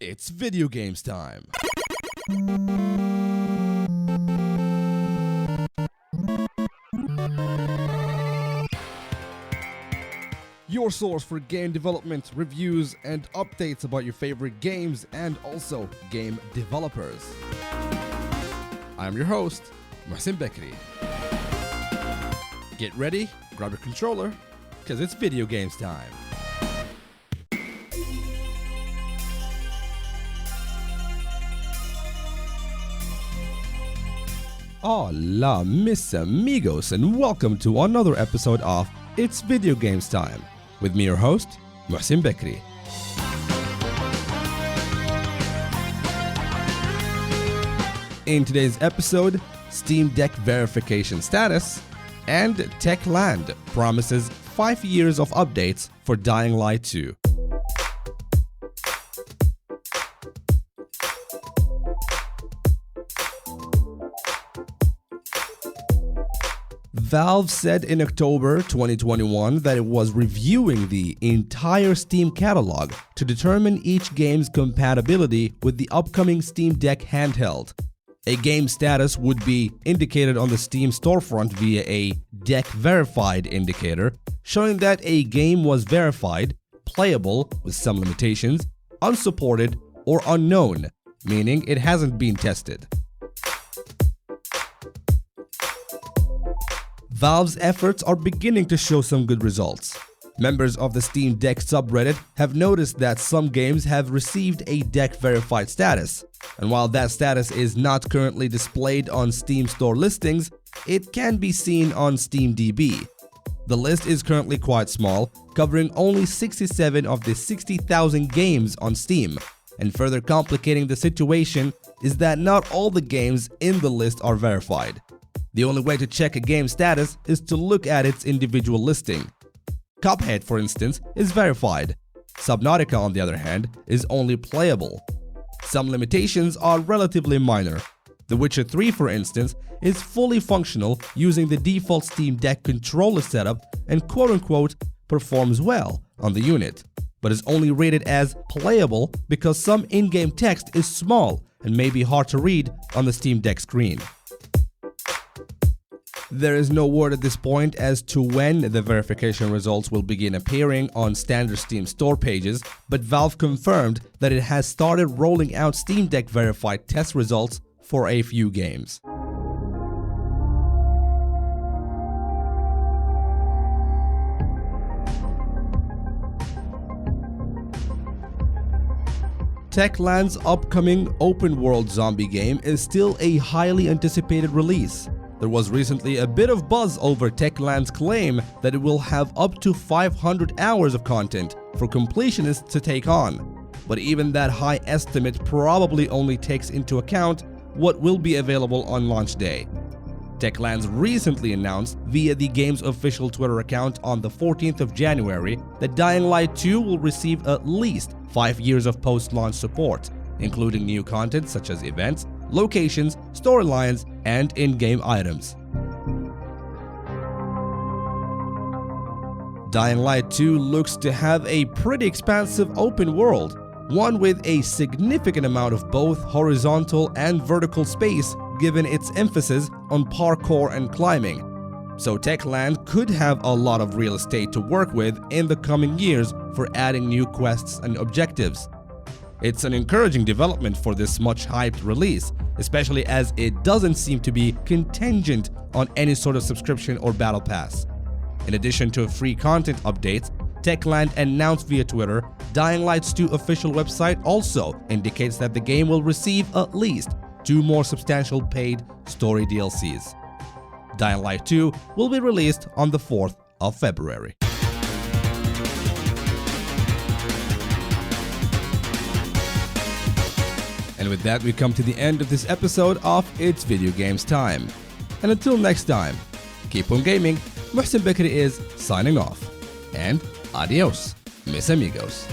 It's video games time. Your source for game development, reviews, and updates about your favorite games and also game developers. I'm your host, Mohsin Bakri. Get ready, grab your controller, because it's video games time. Hola, mis amigos, and welcome to another episode of It's Video Games Time, with me, your host, Mohsin Bakri. In today's episode, Steam Deck verification status, and Techland promises 5 years of updates for Dying Light 2. Valve said in October 2021 that it was reviewing the entire Steam catalog to determine each game's compatibility with the upcoming Steam Deck handheld. A game status would be indicated on the Steam storefront via a Deck Verified indicator, showing that a game was verified, playable with some limitations, unsupported, or unknown, meaning it hasn't been tested. Valve's efforts are beginning to show some good results. Members of the Steam Deck subreddit have noticed that some games have received a Deck Verified status, and while that status is not currently displayed on Steam Store listings, it can be seen on SteamDB. The list is currently quite small, covering only 67 of the 60,000 games on Steam, and further complicating the situation is that not all the games in the list are verified. The only way to check a game's status is to look at its individual listing. Cuphead, for instance, is verified. Subnautica, on the other hand, is only playable. Some limitations are relatively minor. The Witcher 3, for instance, is fully functional using the default Steam Deck controller setup and quote-unquote performs well on the unit, but is only rated as playable because some in-game text is small and may be hard to read on the Steam Deck screen. There is no word at this point as to when the verification results will begin appearing on standard Steam store pages, but Valve confirmed that it has started rolling out Steam Deck verified test results for a few games. Techland's upcoming open-world zombie game is still a highly anticipated release. There was recently a bit of buzz over Techland's claim that it will have up to 500 hours of content for completionists to take on. But even that high estimate probably only takes into account what will be available on launch day. Techland's recently announced via the game's official Twitter account on the 14th of January that Dying Light 2 will receive at least 5 years of post-launch support, including new content such as events, locations, storylines, and in-game items. Dying Light 2 looks to have a pretty expansive open world, one with a significant amount of both horizontal and vertical space given its emphasis on parkour and climbing. So Techland could have a lot of real estate to work with in the coming years for adding new quests and objectives. It's an encouraging development for this much-hyped release, especially as it doesn't seem to be contingent on any sort of subscription or battle pass. In addition to free content updates, Techland announced via Twitter, Dying Light's 2 official website also indicates that the game will receive at least 2 more substantial paid story DLCs. Dying Light 2 will be released on the 4th of February. And with that, we come to the end of this episode of It's Video Games Time. And until next time, keep on gaming. Mohsin Bakri is signing off. And adios, mis amigos.